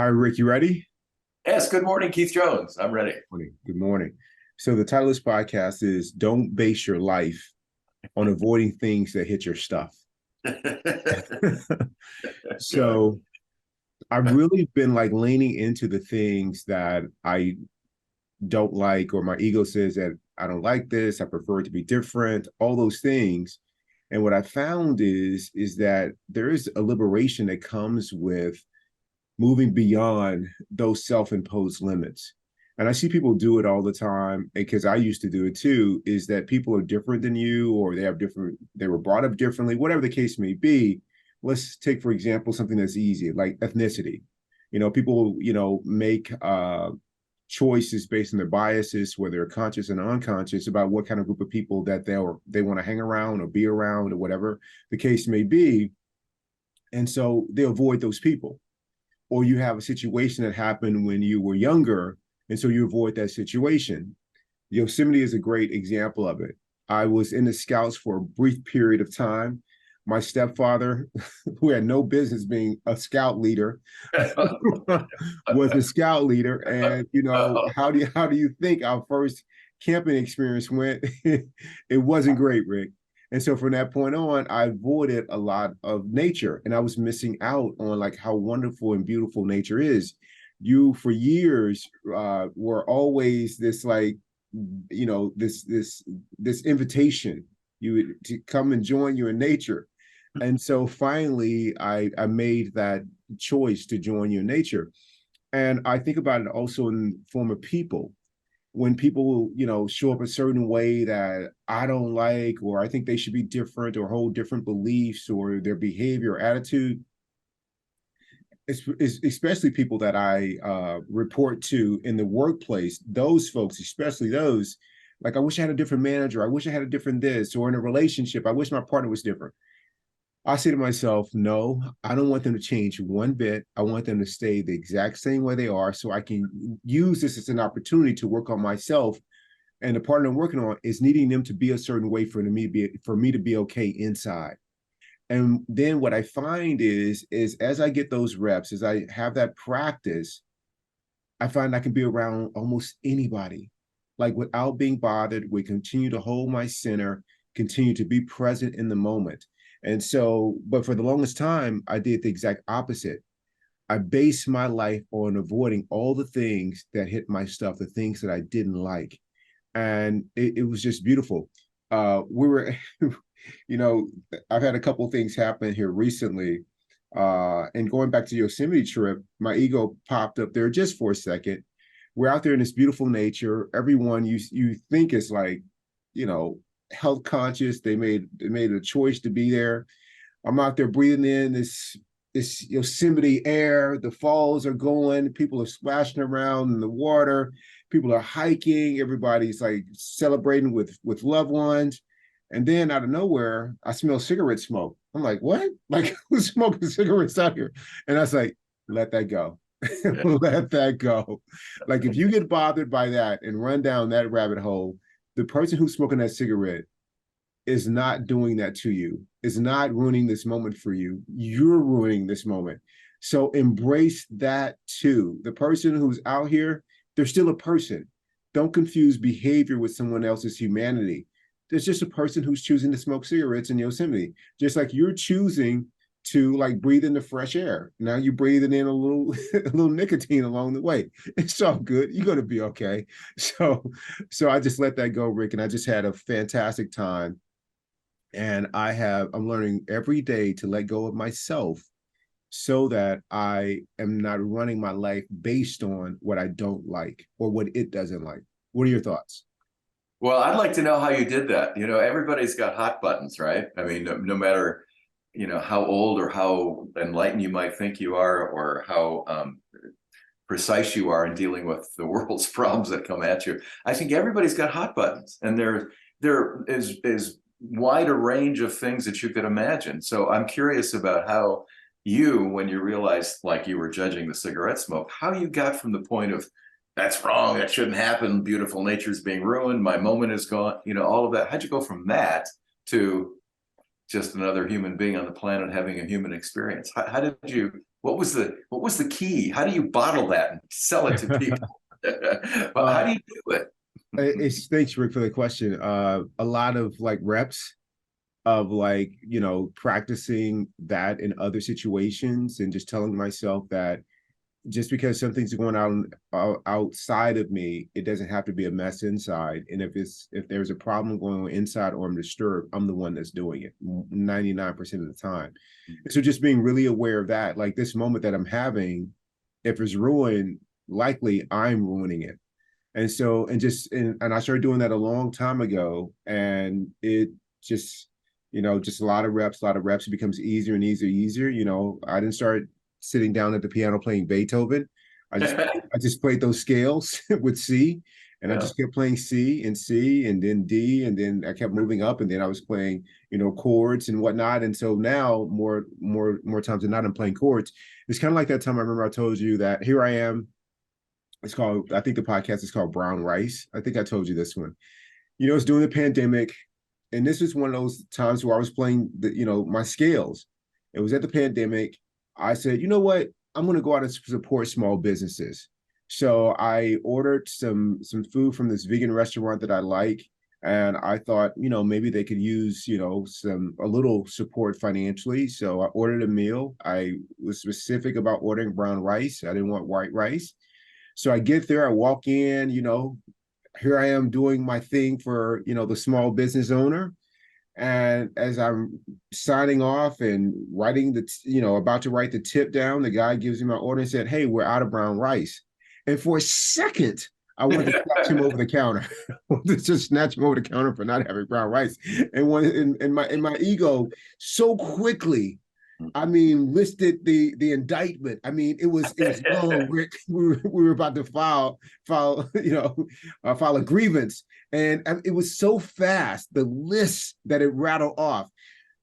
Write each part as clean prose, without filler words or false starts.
Hi, Rick. You ready? Yes, good morning, Keith Jones. I'm ready. Morning. Good morning. So the title of this podcast is "Don't Base Your Life on Avoiding Things That Hit Your Stuff." Good. So I've really been like leaning into the things that I don't like, or my ego says that I don't like this. I prefer it to be different. All those things. And what I found is that there is a liberation that comes with moving beyond those self-imposed limits. And I see people do it all the time because I used to do it too, is that people are different than you, or they were brought up differently, whatever the case may be. Let's take, for example, something that's easy, like ethnicity. People, make choices based on their biases, whether they're conscious and unconscious, about what kind of group of people that they want to hang around or be around or whatever the case may be. And so they avoid those people, or you have a situation that happened when you were younger, and so you avoid that situation. Yosemite is a great example of it. I was in the Scouts for a brief period of time. My stepfather, who had no business being a Scout leader, was a Scout leader. And how do you think our first camping experience went? It wasn't great, Rick. And so from that point on, I avoided a lot of nature, and I was missing out on like how wonderful and beautiful nature is. You for years were always this like, this invitation you to come and join you in nature. And so finally I made that choice to join you in nature. And I think about it also in form of people. When people, show up a certain way that I don't like, or I think they should be different, or hold different beliefs, or their behavior or attitude, it's especially people that I report to in the workplace, those folks, especially those, like, I wish I had a different manager. I wish I had a different this, or in a relationship, I wish my partner was different. I say to myself, no, I don't want them to change one bit. I want them to stay the exact same way they are, so I can use this as an opportunity to work on myself. And the partner I'm working on is needing them to be a certain way for me to be okay inside. And then what I find is as I get those reps, as I have that practice, I find I can be around almost anybody, like without being bothered. We continue to hold my center, continue to be present in the moment. And so, but for the longest time, I did the exact opposite. I based my life on avoiding all the things that hit my stuff, the things that I didn't like. And it was just beautiful. We were, you know, I've had a couple of things happen here recently. And going back to the Yosemite trip, my ego popped up there just for a second. We're out there in this beautiful nature. Everyone you think is like, you know, health conscious. They made a choice to be there. I'm out there breathing in this Yosemite air. The falls are going. People are splashing around in the water. People are hiking. Everybody's like celebrating with loved ones. And then out of nowhere, I smell cigarette smoke. I'm like, what? Like, who's smoking cigarettes out here? And I was like, let that go. Let that go. Like, if you get bothered by that and run down that rabbit hole, the person who's smoking that cigarette is not doing that to you, is not ruining this moment for you. You're ruining this moment. So embrace that too. The person who's out here, they're still a person. Don't confuse behavior with someone else's humanity. There's just a person who's choosing to smoke cigarettes in Yosemite, just like you're choosing to like breathe in the fresh air. Now you're breathing in a little a little nicotine along the way. It's all good. You're gonna be okay. So I just let that go, Rick, and I just had a fantastic time. And I'm learning every day to let go of myself so that I am not running my life based on what I don't like or what it doesn't like. What are your thoughts? Well, I'd like to know how you did that. Everybody's got hot buttons, right? I mean, no matter, how old or how enlightened you might think you are, or how precise you are in dealing with the world's problems that come at you. I think everybody's got hot buttons, and there is wide a range of things that you could imagine. So I'm curious about how you, when you realized like you were judging the cigarette smoke, how you got from the point of that's wrong, that shouldn't happen, beautiful nature's being ruined, my moment is gone, all of that. How'd you go from that to just another human being on the planet having a human experience? How did you what was the key? How do you bottle that and sell it to people? But how uh, do you do it? it's thanks, Rick, for the question. A lot of like reps of like, practicing that in other situations and just telling myself that just because something's going on outside of me, it doesn't have to be a mess inside. And if there's a problem going on inside or I'm disturbed, I'm the one that's doing it 99% of the time. So just being really aware of that, like this moment that I'm having, if it's ruined, likely I'm ruining it. And so, and I started doing that a long time ago, and it just, just a lot of reps, it becomes easier and easier. I didn't start sitting down at the piano playing Beethoven. I just played those scales with C, and I Yeah. just kept playing C and then D, and then I kept moving up, and then I was playing, chords and whatnot. And so now more times than not, I'm playing chords. It's kind of like that time I remember I told you that here I am. It's called, I think the podcast is called Brown Rice. I think I told you this one. It's during the pandemic. And this was one of those times where I was playing my scales. It was at the pandemic. I said, you know what? I'm going to go out and support small businesses. So I ordered some food from this vegan restaurant that I like. And I thought, maybe they could use, a little support financially. So I ordered a meal. I was specific about ordering brown rice. I didn't want white rice. So I get there, I walk in, here I am doing my thing for, the small business owner. And as I'm signing off and writing about to write the tip down, the guy gives me my order and said, "Hey, we're out of brown rice." And for a second, I wanted to snatch him over the counter. I wanted to just snatch him over the counter for not having brown rice. And when in my ego so quickly, I mean, listed the indictment. I mean, it was long, Rick. We were about to file file a grievance, and it was so fast. The list that it rattled off.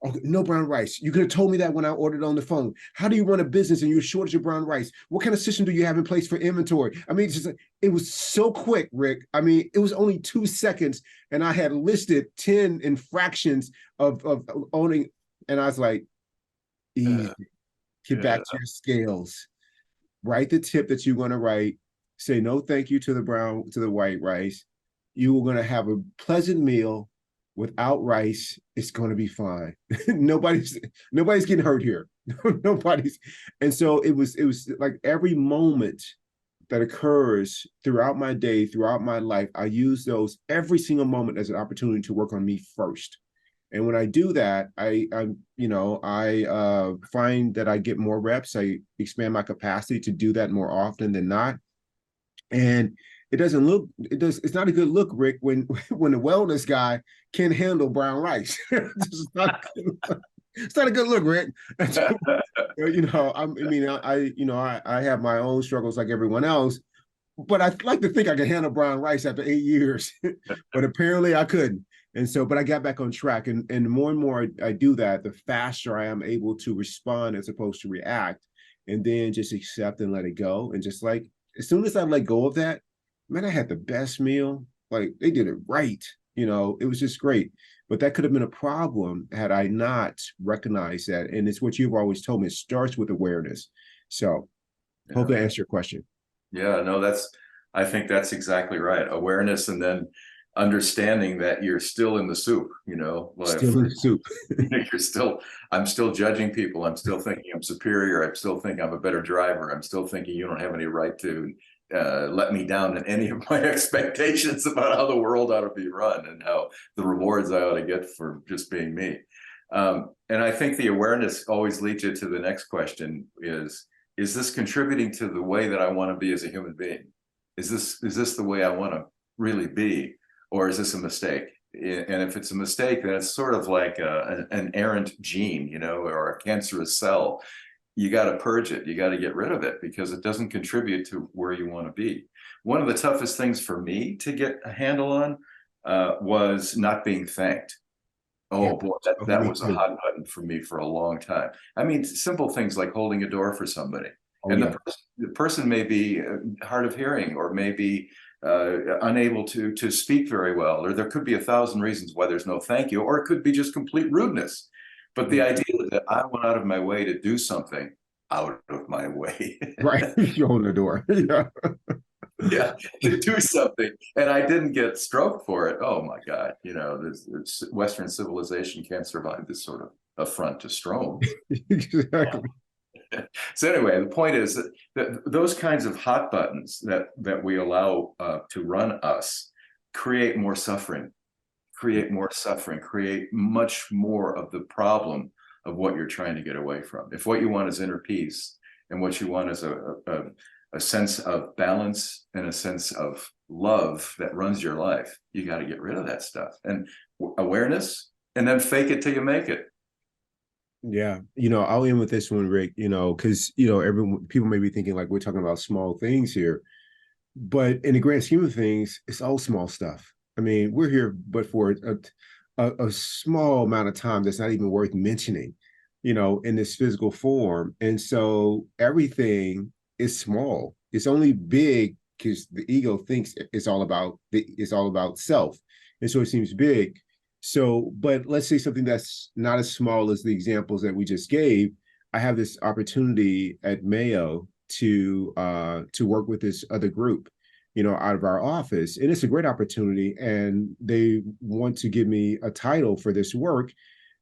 Okay, no brown rice. You could have told me that when I ordered on the phone. How do you run a business and you're shortage of brown rice? What kind of system do you have in place for inventory? I mean, it was so quick, Rick. I mean, it was only 2 seconds, and I had listed 10 infractions of owning, and I was like, easy. Get back Yeah. to your scales. Write the tip that you're going to write. Say no thank you to the white rice. You are going to have a pleasant meal without rice. It's going to be fine. nobody's getting hurt here. Nobody's. And so it was like every moment that occurs throughout my day, throughout my life, I use those every single moment as an opportunity to work on me first. And when I do that, I find that I get more reps. I expand my capacity to do that more often than not. And it's not a good look, Rick, when when the wellness guy can handle brown rice. It's not a good look, Rick. I have my own struggles like everyone else, but I like to think I can handle brown rice after 8 years, but apparently I couldn't. And so, but I got back on track, and the more and more I do that, the faster I am able to respond as opposed to react, and then just accept and let it go. And just like as soon as I let go of that, man, I had the best meal. Like they did it right. It was just great. But that could have been a problem had I not recognized that. And it's what you've always told me. It starts with awareness. So hope Yeah. that answers your question. Yeah, no, I think that's exactly right. Awareness, and then understanding that you're still in the soup, like Still in the soup. I'm still judging people. I'm still thinking I'm superior. I'm still thinking I'm a better driver. I'm still thinking you don't have any right to let me down in any of my expectations about how the world ought to be run and how the rewards I ought to get for just being me. And I think the awareness always leads you to the next question is this contributing to the way that I want to be as a human being? Is this the way I want to really be? Or is this a mistake? And if it's a mistake, then it's sort of like an errant gene, or a cancerous cell. You got to purge it. You got to get rid of it because it doesn't contribute to where you want to be. One of the toughest things for me to get a handle on was not being thanked. Yeah. Oh boy, Oh, that me was a too. hot button for me for a long time. I mean, simple things like holding a door for somebody, Oh, and yeah. the person may be hard of hearing or may be unable to speak very well, or there could be 1,000 reasons why there's no thank you, or it could be just complete rudeness. But the Mm. idea that I went out of my way to do something, out of my way. Right. You open the door. Yeah. Yeah, to do something. And I didn't get stroked for it. Oh my God. This Western civilization can't survive this sort of affront to Strom. Exactly. So anyway, the point is that those kinds of hot buttons that we allow to run us create more suffering, create much more of the problem of what you're trying to get away from. If what you want is inner peace, and what you want is a sense of balance and a sense of love that runs your life, you got to get rid of that stuff. And awareness, and then fake it till you make it. Yeah. I'll end with this one, Rick, because, everyone, people may be thinking like we're talking about small things here, but in the grand scheme of things, it's all small stuff. I mean, we're here, but for a small amount of time that's not even worth mentioning, in this physical form. And so everything is small. It's only big because the ego thinks it's all about self. And so it seems big. So, but let's say something that's not as small as the examples that we just gave. I have this opportunity at Mayo to work with this other group, out of our office, and it's a great opportunity. And they want to give me a title for this work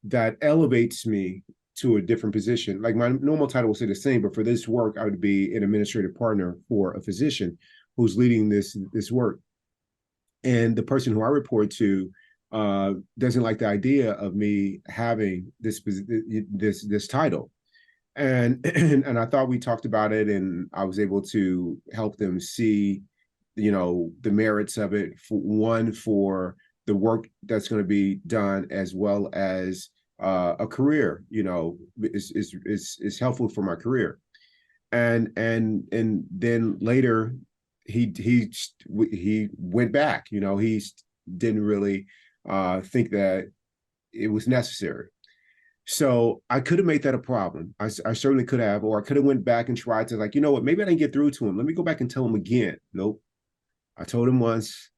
that elevates me to a different position. Like my normal title will stay the same, but for this work, I would be an administrative partner for a physician who's leading this work. And the person who I report to doesn't like the idea of me having this title. And I thought we talked about it, and I was able to help them see, the merits of it. For the work that's going to be done, as well as a career, is helpful for my career. And then later, he went back. He didn't really think that it was necessary. So I could have made that a problem. I certainly could have, or I could have went back and tried to, like, what, maybe I didn't get through to him. Let me go back and tell him again. Nope. I told him once.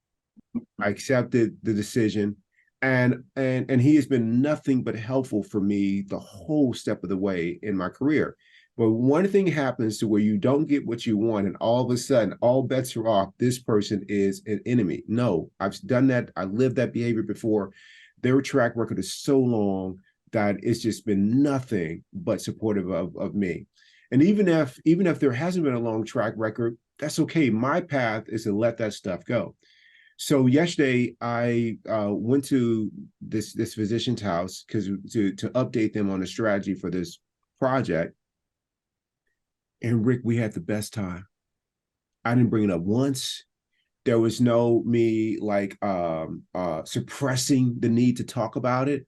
I accepted the decision, and he has been nothing but helpful for me the whole step of the way in my career. But one thing happens to where you don't get what you want, and all of a sudden, all bets are off. This person is an enemy. No, I've done that. I lived that behavior before. Their track record is so long that it's just been nothing but supportive of me. And even if there hasn't been a long track record, that's okay. My path is to let that stuff go. So yesterday I went to this physician's house because to update them on the strategy for this project. And Rick, we had the best time. I didn't bring it up once. There was no me like suppressing the need to talk about it.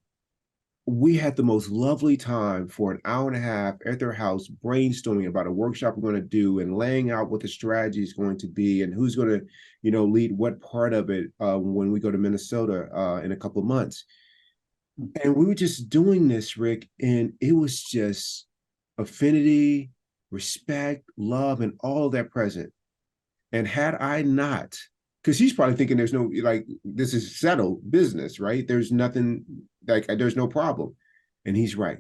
We had the most lovely time for an hour and a half at their house, brainstorming about a workshop we're going to do and laying out what the strategy is going to be and who's going to, lead what part of it when we go to Minnesota in a couple of months. And we were just doing this, Rick, and it was just affinity, respect, love, and all of that present. And had I not, because he's probably thinking there's no, like, this is settled business, right? There's nothing, like, there's no problem. And he's right.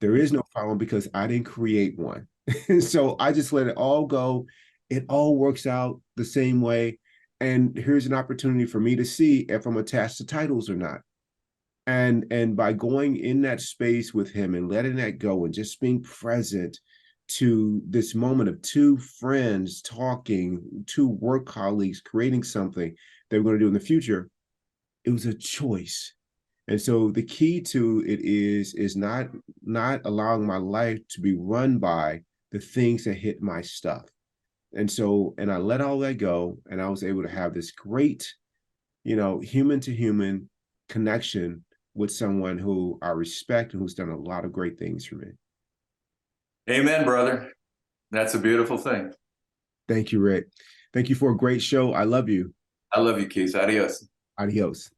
There is no problem because I didn't create one. So I just let it all go. It all works out the same way. And here's an opportunity for me to see if I'm attached to titles or not. And by going in that space with him and letting that go and just being present to this moment of two friends talking, two work colleagues creating something that we're going to do in the future, it was a choice. And so the key to it is not allowing my life to be run by the things that hit my stuff. And I let all that go, and I was able to have this great, human to human connection with someone who I respect and who's done a lot of great things for me. Amen, brother. That's a beautiful thing. Thank you, Rick. Thank you for a great show. I love you. I love you, Keith. Adios. Adios.